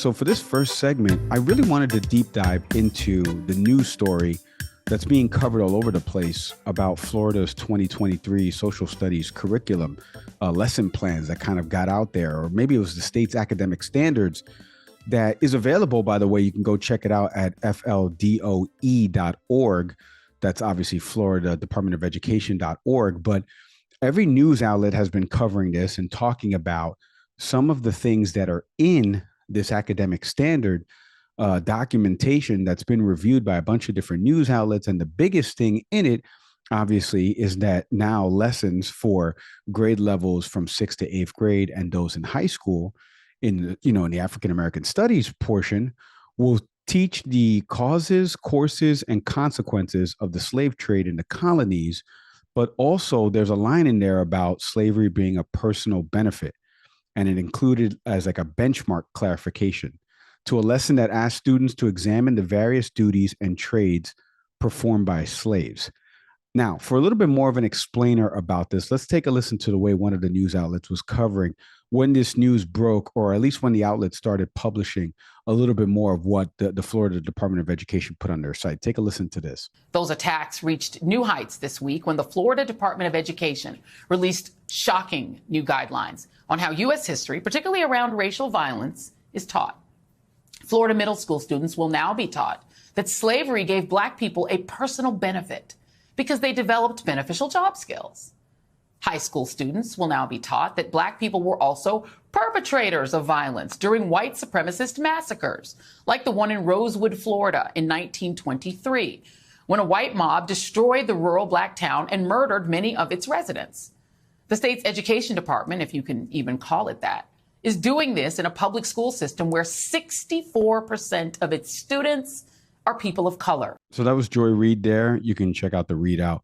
So for this first segment, I really wanted to deep dive into the news story that's being covered all over the place about Florida's 2023 social studies curriculum, lesson plans that kind of got out there, or maybe it was the state's academic standards that is available. By the way, you can go check it out at fldoe.org. That's obviously Florida Department of Education.org. But every news outlet has been covering this and talking about some of the things that are in this academic standard documentation that's been reviewed by a bunch of different news outlets. And the biggest thing in it, obviously, is that now lessons for grade levels from 6th to 8th grade and those in high school in the African American studies portion will teach the causes, courses, and consequences of the slave trade in the colonies. But also there's a line in there about slavery being a personal benefit. And it included as like a benchmark clarification to a lesson that asked students to examine the various duties and trades performed by slaves. Now, for a little bit more of an explainer about this, let's take a listen to the way one of the news outlets was covering when this news broke, or at least when the outlet started publishing a little bit more of what the Florida Department of Education put on their site. Take a listen to this. Those attacks reached new heights this week when the Florida Department of Education released shocking new guidelines on how U.S. history, particularly around racial violence, is taught. Florida middle school students will now be taught that slavery gave Black people a personal benefit because they developed beneficial job skills. High school students will now be taught that Black people were also perpetrators of violence during white supremacist massacres, like the one in Rosewood, Florida in 1923, when a white mob destroyed the rural Black town and murdered many of its residents. The state's education department, if you can even call it that, is doing this in a public school system where 64% of its students are people of color. So that was Joy Reid there. You can check out the readout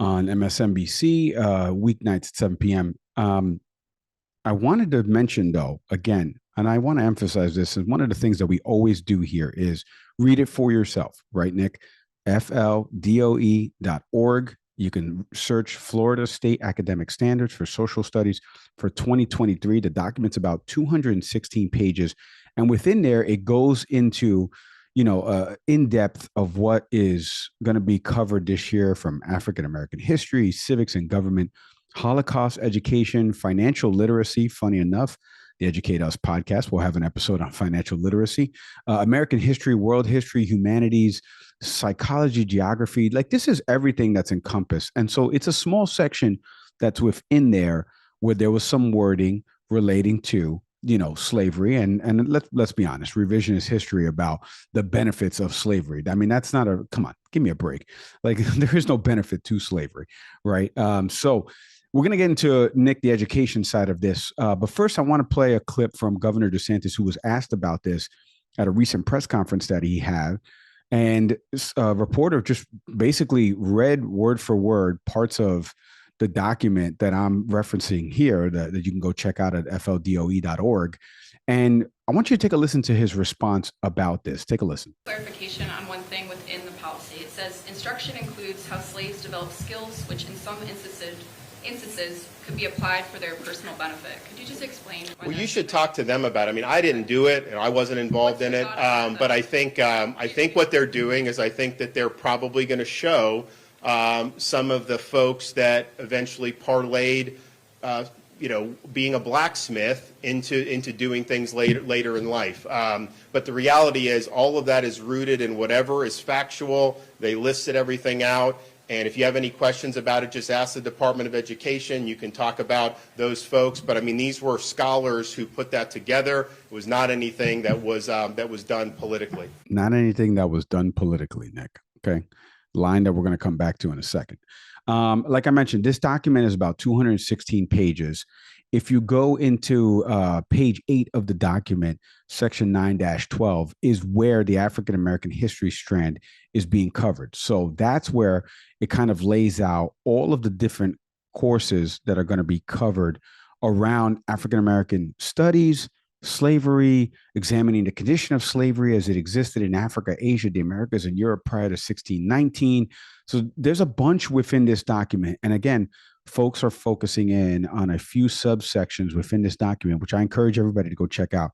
on MSNBC weeknights at 7 p.m. I wanted to mention, though, again, and I want to emphasize this, and one of the things that we always do here is read it for yourself, right, Nick? fldoe.org. You can search Florida State Academic Standards for Social Studies for 2023. The document's about 216 pages. And within there, it goes into in depth of what is going to be covered this year from African American history, civics and government, Holocaust education, financial literacy. Funny enough, the Educate Us podcast will have an episode on financial literacy, American history, world history, humanities, psychology, geography. Like, this is everything that's encompassed. And so it's a small section that's within there where there was some wording relating to slavery and let's be honest, revisionist history about the benefits of slavery. I mean, that's not come on, give me a break. Like, there is no benefit to slavery, right? So we're going to get into, Nick, the education side of this. But first, I want to play a clip from Governor DeSantis, who was asked about this at a recent press conference that he had. And a reporter just basically read word for word parts of the document that I'm referencing here that you can go check out at fldoe.org. And I want you to take a listen to his response about this. Take a listen. Clarification on one thing within the policy. It says instruction includes how slaves develop skills, which in some instances could be applied for their personal benefit. Could you just explain? Well, you should talk to them about it. I mean, I didn't do it, and I wasn't involved in it. But I think what they're doing is I think that they're probably going to show some of the folks that eventually parlayed, being a blacksmith into doing things later in life. But the reality is all of that is rooted in whatever is factual. They listed everything out. And if you have any questions about it, just ask the Department of Education. You can talk about those folks. But I mean, these were scholars who put that together. It was not anything that was done politically. Not anything that was done politically, Nick. Okay. Line that we're going to come back to in a second. Like I mentioned, this document is about 216 pages. If you go into page 8 of the document, section 9-12 is where the African American history strand is being covered. So that's where it kind of lays out all of the different courses that are going to be covered around African American studies, slavery, examining the condition of slavery as it existed in Africa, Asia, the Americas, and Europe prior to 1619. So there's a bunch within this document. And again, folks are focusing in on a few subsections within this document, which I encourage everybody to go check out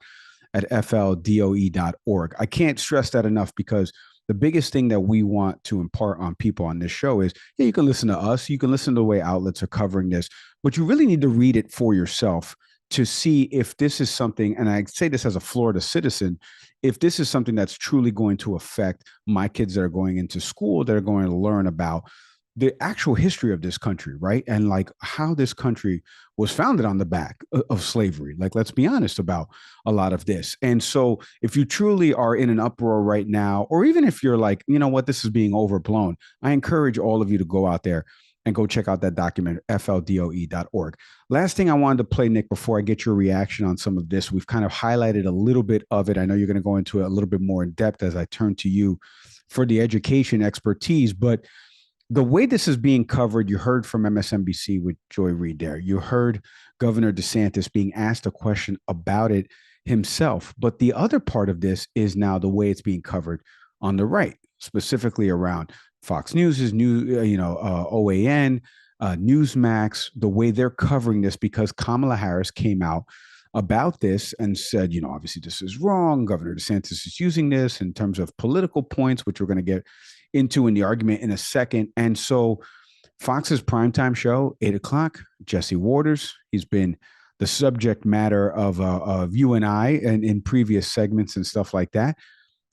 at fldoe.org. I can't stress that enough because the biggest thing that we want to impart on people on this show is, yeah, you can listen to us, you can listen to the way outlets are covering this, but you really need to read it for yourself to see if this is something, and I say this as a Florida citizen, if this is something that's truly going to affect my kids that are going into school, that are going to learn about the actual history of this country, right? And like how this country was founded on the back of slavery. Like, let's be honest about a lot of this. And so if you truly are in an uproar right now, or even if you're like, you know what, this is being overblown, I encourage all of you to go out there and go check out that document, fldoe.org. Last thing I wanted to play, Nick, before I get your reaction on some of this, we've kind of highlighted a little bit of it. I know you're going to go into it a little bit more in depth as I turn to you for the education expertise, but the way this is being covered, you heard from MSNBC with Joy Reid there. You heard Governor DeSantis being asked a question about it himself. But the other part of this is now the way it's being covered on the right, specifically around Fox News's OAN, Newsmax, the way they're covering this, because Kamala Harris came out about this and said, obviously this is wrong. Governor DeSantis is using this in terms of political points, which we're going to get into in the argument in a second. And so Fox's primetime show, 8 o'clock, Jesse Waters, he's been the subject matter of you and I and in previous segments and stuff like that.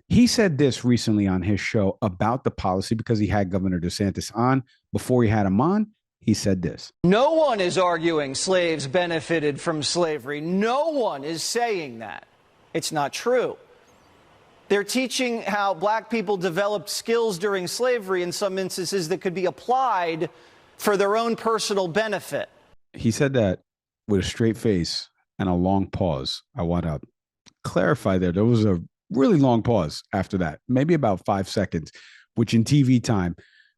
He said this recently on his show about the policy because he had Governor DeSantis on. Before he had him on, he said this. No one is arguing slaves benefited from slavery. No one is saying that. It's not true. They're teaching how black people developed skills during slavery in some instances that could be applied for their own personal benefit. He said that with a straight face and a long pause. I want to clarify there. There was a really long pause after that, maybe about 5 seconds, which in TV time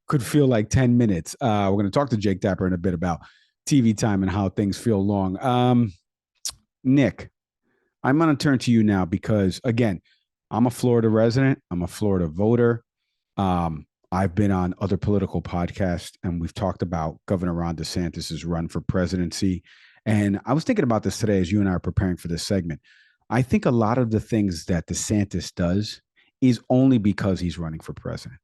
could feel like 10 minutes. We're going to talk to Jake Tapper in a bit about TV time and how things feel long. Nick, I'm going to turn to you now because, again, I'm a Florida resident. I'm a Florida voter. I've been on other political podcasts, and we've talked about Governor Ron DeSantis' run for presidency. And I was thinking about this today as you and I are preparing for this segment. I think a lot of the things that DeSantis does is only because he's running for president.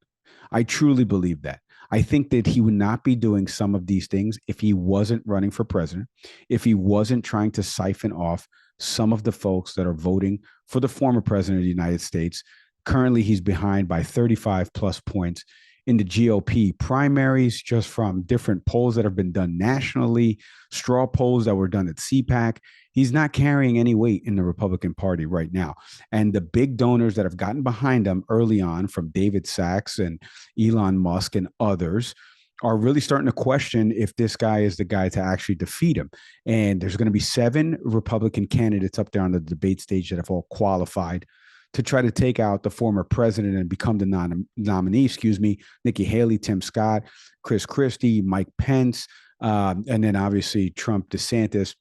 I truly believe that. I think that he would not be doing some of these things if he wasn't running for president, if he wasn't trying to siphon off some of the folks that are voting for the former president of the United States. Currently, he's behind by 35 plus points in the GOP primaries, just from different polls that have been done nationally, straw polls that were done at CPAC. He's not carrying any weight in the Republican Party right now. And the big donors that have gotten behind him early on, from David Sachs and Elon Musk and others, are really starting to question if this guy is the guy to actually defeat him. And there's going to be 7 Republican candidates up there on the debate stage that have all qualified to try to take out the former president and become the nominee, Nikki Haley, Tim Scott, Chris Christie, Mike Pence, and then obviously Trump, DeSantis.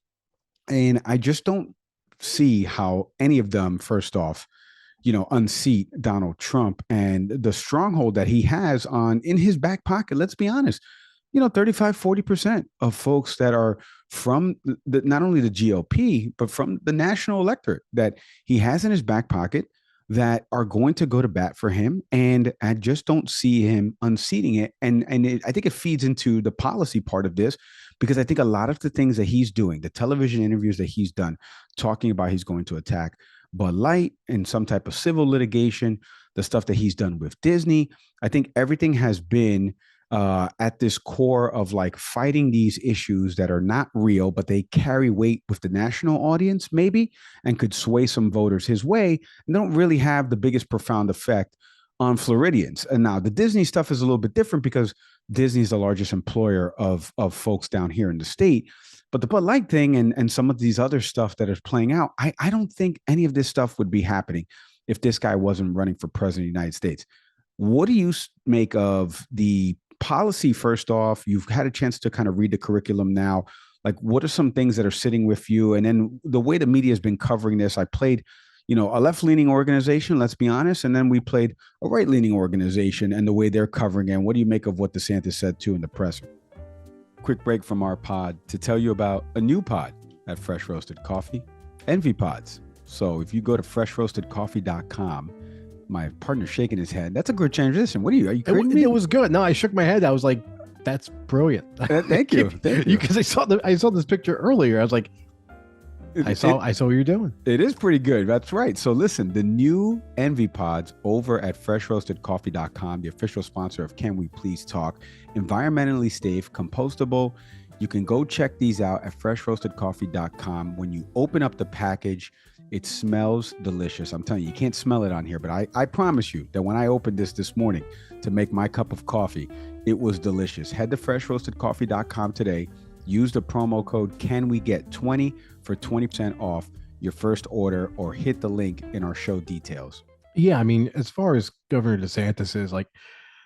And I just don't see how any of them, first off, unseat Donald Trump and the stronghold that he has in his back pocket. Let's be honest, 35, 40% of folks that are from not only the GOP, but from the national electorate that he has in his back pocket that are going to go to bat for him. And I just don't see him unseating it. And I think it feeds into the policy part of this, because I think a lot of the things that he's doing, the television interviews that he's done, talking about he's going to attack Bud Light and some type of civil litigation, the stuff that he's done with Disney, I think everything has been at this core of like fighting these issues that are not real, but they carry weight with the national audience maybe, and could sway some voters his way, and don't really have the biggest profound effect on Floridians. And now the Disney stuff is a little bit different because Disney is the largest employer of folks down here in the state. But the Bud Light thing and some of these other stuff that is playing out, I don't think any of this stuff would be happening if this guy wasn't running for president of the United States. What do you make of the policy? First off, you've had a chance to kind of read the curriculum now. Like, what are some things that are sitting with you? And then the way the media has been covering this, I played, a left-leaning organization, let's be honest, and then we played a right-leaning organization and the way they're covering it. And what do you make of what DeSantis said too in the press? Quick break from our pod to tell you about a new pod at Fresh Roasted Coffee, Envy Pods. So if you go to freshroastedcoffee.com, my partner's shaking his head. That's a good transition. What are you kidding me? It was good. No, I shook my head. I was like, that's brilliant. Thank you. Thank you. Because I saw this picture earlier. I was like, I saw what you're doing. It is pretty good. That's right. So listen, the new Envy Pods over at freshroastedcoffee.com, the official sponsor of Can We Please Talk, environmentally safe, compostable. You can go check these out at freshroastedcoffee.com. When you open up the package, it smells delicious. I'm telling you, you can't smell it on here, but I promise you that when I opened this morning to make my cup of coffee, it was delicious. Head to freshroastedcoffee.com today. Use the promo code CANWEGET20 for 20% off your first order, or hit the link in our show details. Yeah, I mean, as far as Governor DeSantis is, like,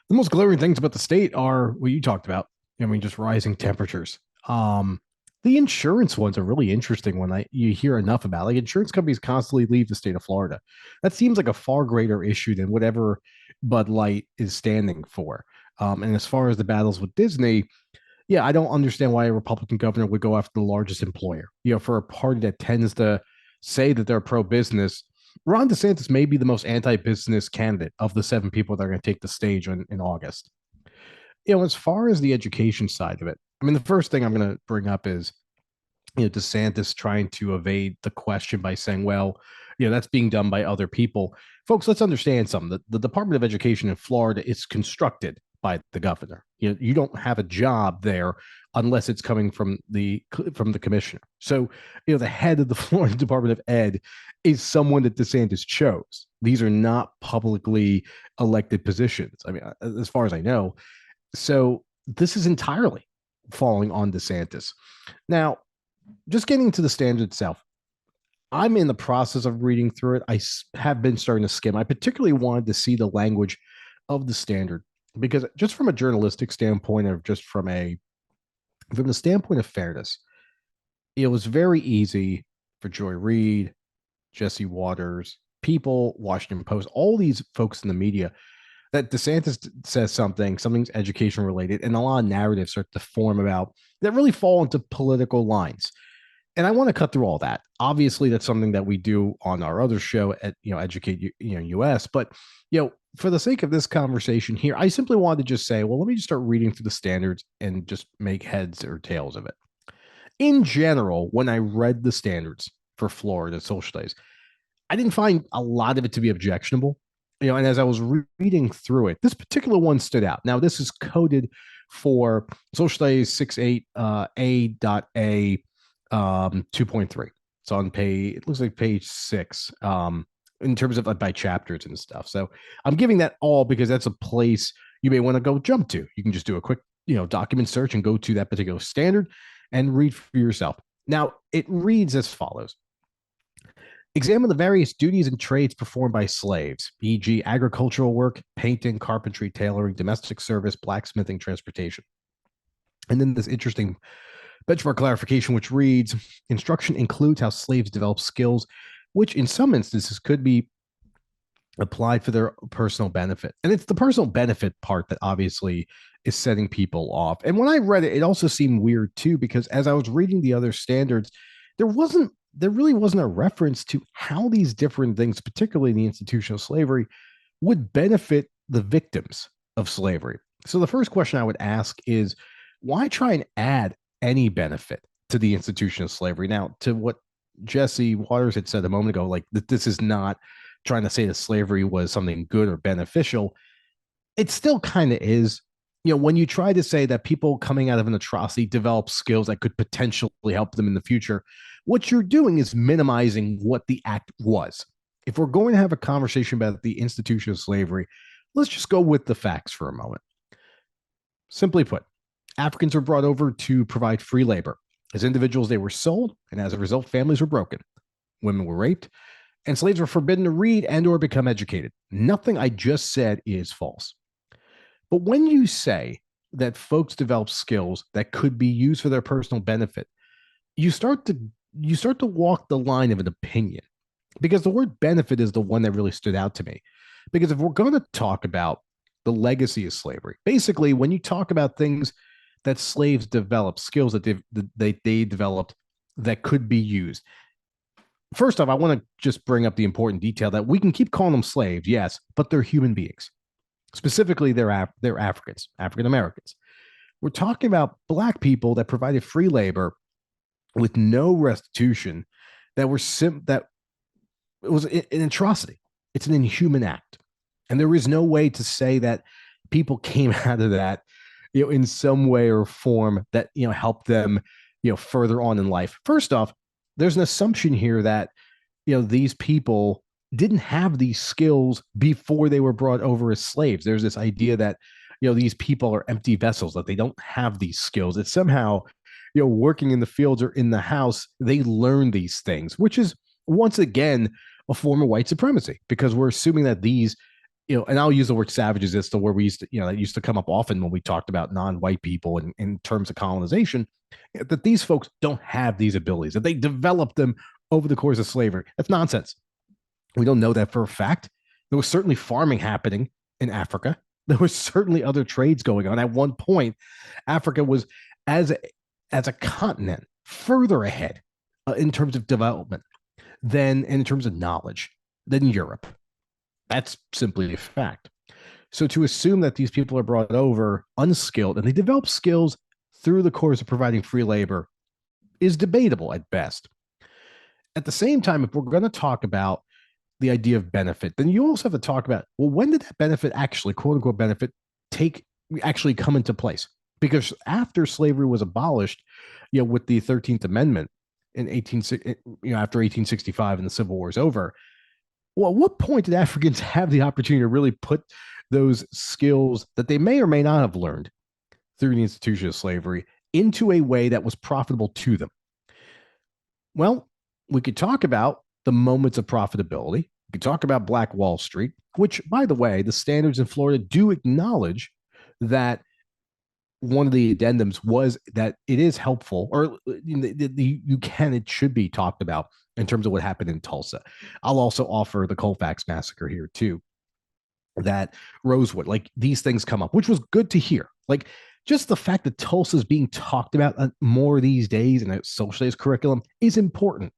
the most glaring things about the state are what you talked about. I mean, just rising temperatures. The insurance one's a really interesting one. You hear enough about. Like, insurance companies constantly leave the state of Florida. That seems like a far greater issue than whatever Bud Light is standing for. And as far as the battles with Disney, yeah, I don't understand why a Republican governor would go after the largest employer. For a party that tends to say that they're pro-business, Ron DeSantis may be the most anti-business candidate of the 7 people that are going to take the stage in August. As far as the education side of it, I mean, the first thing I'm going to bring up is, DeSantis trying to evade the question by saying, well, that's being done by other people. Folks, let's understand something. The Department of Education in Florida is constructed by the governor. You don't have a job there unless it's coming from the commissioner. So, the head of the Florida Department of Ed is someone that DeSantis chose. These are not publicly elected positions. I mean, as far as I know. So this is entirely falling on DeSantis. Now, just getting to the standard itself, I'm in the process of reading through it. I have been starting to skim. I particularly wanted to see the language of the standard, because just from a journalistic standpoint, or just from the standpoint of fairness, it was very easy for Joy Reid, Jesse Waters, People, Washington Post, all these folks in the media, that DeSantis says something's education related, and a lot of narratives start to form about that really fall into political lines. And I want to cut through all that. Obviously, that's something that we do on our other show at Educate US. But for the sake of this conversation here, I simply wanted to just say, well, let me just start reading through the standards and just make heads or tails of it. In general, when I read the standards for Florida social studies, I didn't find a lot of it to be objectionable. And as I was reading through it, this particular one stood out. Now, this is coded for social studies 68A.A 2.3. It's on page, it looks like page 6, in terms of by chapters and stuff. So I'm giving that all because that's a place you may want to go jump to. You can just do a quick, document search and go to that particular standard and read for yourself. Now, it reads as follows. Examine the various duties and trades performed by slaves, e.g. agricultural work, painting, carpentry, tailoring, domestic service, blacksmithing, transportation. And then this interesting benchmark clarification, which reads, instruction includes how slaves develop skills, which in some instances could be applied for their personal benefit. And it's the personal benefit part that obviously is setting people off. And when I read it, it also seemed weird too, because as I was reading the other standards, there really wasn't a reference to how these different things, particularly the institution of slavery, would benefit the victims of slavery. So the first question I would ask is, why try and add any benefit to the institution of slavery? Now, to what Jesse Waters had said a moment ago, like that this is not trying to say that slavery was something good or beneficial. It still kind of is. When you try to say that people coming out of an atrocity develop skills that could potentially help them in the future, what you're doing is minimizing what the act was. If we're going to have a conversation about the institution of slavery, let's just go with the facts for a moment. Simply put, Africans were brought over to provide free labor. As individuals, they were sold, and as a result, families were broken. Women were raped, and slaves were forbidden to read and or become educated. Nothing I just said is false. But when you say that folks develop skills that could be used for their personal benefit, you start to walk the line of an opinion, because the word benefit is the one that really stood out to me. Because if we're going to talk about the legacy of slavery, basically, when you talk about things that slaves developed, skills that they developed that could be used, first off, I want to just bring up the important detail that we can keep calling them slaves, yes, but they're human beings. Specifically, they're Africans, African Americans. We're talking about black people that provided free labor with no restitution, that that it was an atrocity. It's an inhuman act, and there is no way to say that people came out of that, in some way or form that helped them, further on in life. First off, there's an assumption here that these people didn't have these skills before they were brought over as slaves. There's this idea that these people are empty vessels, that they don't have these skills. It's somehow working in the fields or in the house, they learn these things, which is once again a form of white supremacy, because we're assuming that these, and I'll use the word savages as to where we used to, that used to come up often when we talked about non-white people in terms of colonization, that these folks don't have these abilities, that they developed them over the course of slavery. That's nonsense. We don't know that for a fact. There was certainly farming happening in Africa. There was certainly other trades going on. At one point, Africa was, as a continent, further ahead in terms of development than in terms of knowledge than Europe. That's simply a fact. So to assume that these people are brought over unskilled and they develop skills through the course of providing free labor is debatable at best. At the same time, if we're going to talk about the idea of benefit, then you also have to talk about, well, when did that benefit actually, quote unquote, benefit actually come into place? Because after slavery was abolished, with the 13th Amendment in after 1865 and the Civil War is over, well, at what point did Africans have the opportunity to really put those skills that they may or may not have learned through the institution of slavery into a way that was profitable to them? Well, we could talk about the moments of profitability. We could talk about Black Wall Street, which, by the way, the standards in Florida do acknowledge that one of the addendums was that it is helpful, or it should be talked about in terms of what happened in Tulsa. I'll also offer the Colfax massacre here too, that Rosewood, like these things come up, which was good to hear. Like just the fact that Tulsa is being talked about more these days in a social studies curriculum is important.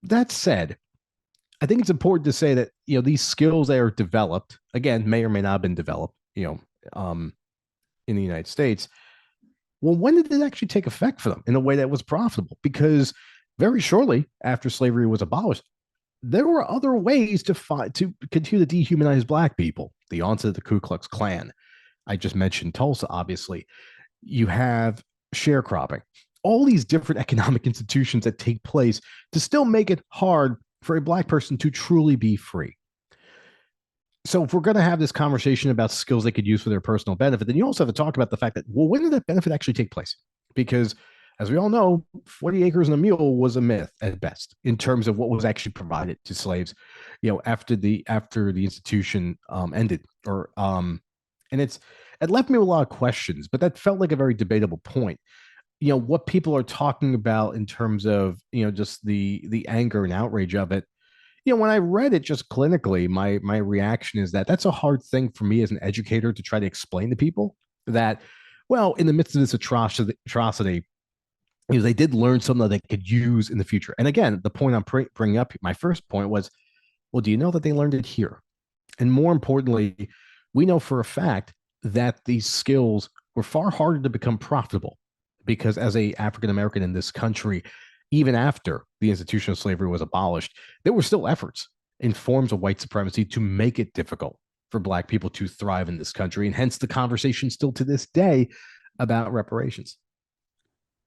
That said, I think it's important to say that, these skills that are developed, again, may or may not have been developed, in the United States. Well, when did it actually take effect for them in a way that was profitable? Because very shortly after slavery was abolished, there were other ways to continue to dehumanize Black people. The onset of the Ku Klux Klan. I just mentioned Tulsa, obviously. You have sharecropping. All these different economic institutions that take place to still make it hard for a Black person to truly be free. So if we're going to have this conversation about skills they could use for their personal benefit, then you also have to talk about the fact that, well, when did that benefit actually take place? Because as we all know, 40 acres and a mule was a myth at best in terms of what was actually provided to slaves, after the institution ended, and it left me with a lot of questions, but that felt like a very debatable point. What people are talking about in terms of, just the anger and outrage of it. When I read it just clinically, my reaction is that that's a hard thing for me as an educator to try to explain to people that, well, in the midst of this atrocity, they did learn something that they could use in the future. And again, the point I'm bringing up, my first point was, well, do you know that they learned it here? And more importantly, we know for a fact that these skills were far harder to become profitable because as a African American in this country, even after the institution of slavery was abolished, there were still efforts in forms of white supremacy to make it difficult for Black people to thrive in this country. And hence the conversation still to this day about reparations.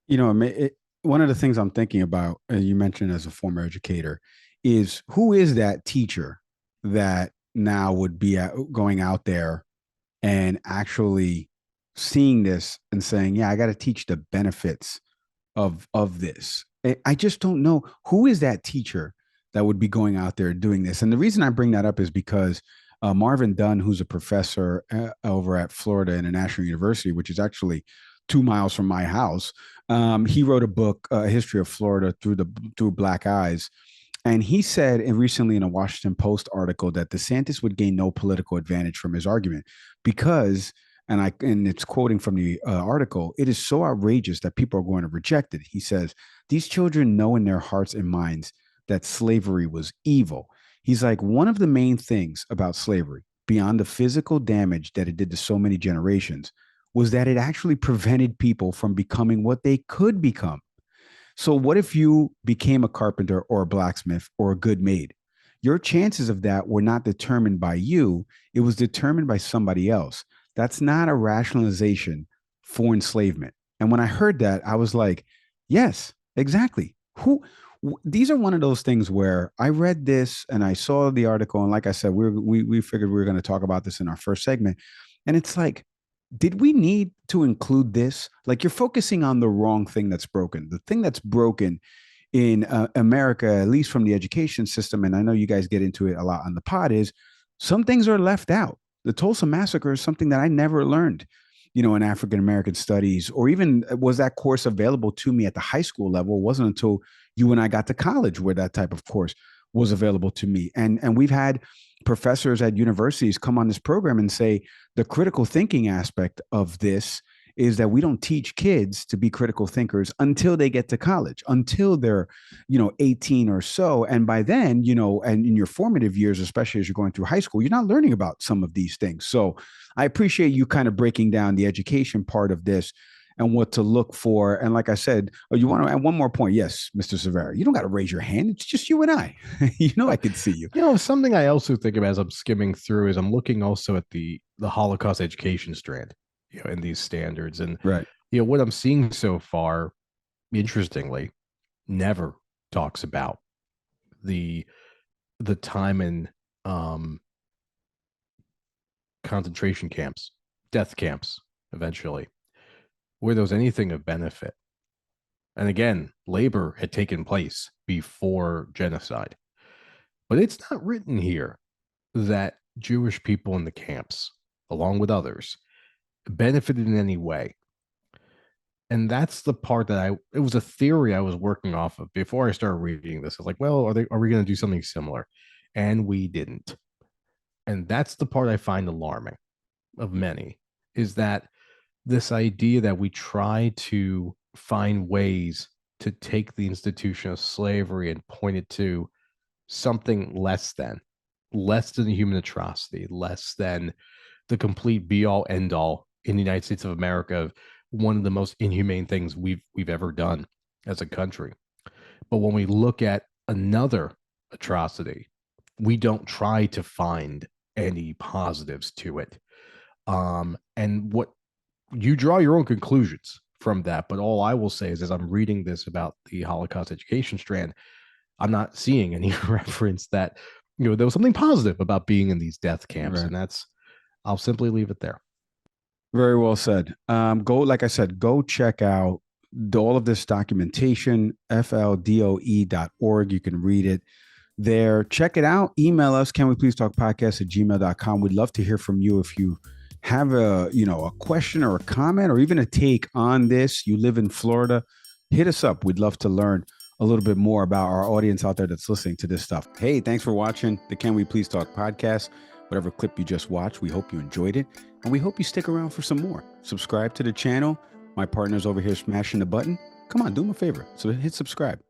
One of the things I'm thinking about, you mentioned as a former educator, is who is that teacher that now would be going out there and actually seeing this and saying, yeah, I got to teach the benefits of this. I just don't know who is that teacher that would be going out there doing this. And the reason I bring that up is because Marvin Dunn, who's a professor over at Florida International University, which is actually 2 miles from my house, he wrote a book, A History of Florida through Black Eyes. And he said recently in a Washington Post article that DeSantis would gain no political advantage from his argument because, and it's quoting from the article, it is so outrageous that people are going to reject it. He says, these children know in their hearts and minds that slavery was evil. He's like, one of the main things about slavery, beyond the physical damage that it did to so many generations, was that it actually prevented people from becoming what they could become. So, what if you became a carpenter or a blacksmith or a good maid? Your chances of that were not determined by you, it was determined by somebody else. That's not a rationalization for enslavement. And when I heard that, I was like, yes, exactly. These are one of those things where I read this and I saw the article. And like I said, we figured we were going to talk about this in our first segment. And it's like, did we need to include this? Like, you're focusing on the wrong thing that's broken. The thing that's broken in America, at least from the education system, and I know you guys get into it a lot on the pod, is some things are left out. The Tulsa Massacre is something that I never learned, in African American studies, or even was that course available to me at the high school level. It wasn't until you and I got to college where that type of course was available to me. And we've had professors at universities come on this program and say the critical thinking aspect of this is that we don't teach kids to be critical thinkers until they get to college, until they're, 18 or so. And by then, and in your formative years, especially as you're going through high school, you're not learning about some of these things. So I appreciate you kind of breaking down the education part of this and what to look for. And like I said, you want to add one more point? Yes, Mr. Severa, you don't got to raise your hand. It's just you and I. I can see you. Something I also think of as I'm skimming through is I'm looking also at the Holocaust education strand, in these standards. And, right. What I'm seeing so far, interestingly, never talks about the time in concentration camps, death camps, eventually, where there was anything of benefit. And again, labor had taken place before genocide. But it's not written here that Jewish people in the camps, along with others, benefited in any way. And that's the part that it was a theory I was working off of before I started reading this. I was like, well, are we going to do something similar? And we didn't. And that's the part I find alarming of many, is that this idea that we try to find ways to take the institution of slavery and point it to something less than a human atrocity, less than the complete be all end all in the United States of America of one of the most inhumane things we've ever done as a country. But when we look at another atrocity, we don't try to find any positives to it. And what you draw your own conclusions from that. But all I will say is, as I'm reading this about the Holocaust education strand, I'm not seeing any reference that, there was something positive about being in these death camps. Right. And I'll simply leave it there. Very well said. Like I said, go check out all of this documentation, fldoe.org. You can read it there. Check it out. Email us, canwepleasetalkpodcast@gmail.com. We'd love to hear from you if you have a question or a comment or even a take on this. You live in Florida, hit us up. We'd love to learn a little bit more about our audience out there that's listening to this stuff. Hey, thanks for watching the Can We Please Talk podcast. Whatever clip you just watched, we hope you enjoyed it, and we hope you stick around for some more. Subscribe to the channel. My partner's over here smashing the button. Come on, do him a favor. So hit subscribe.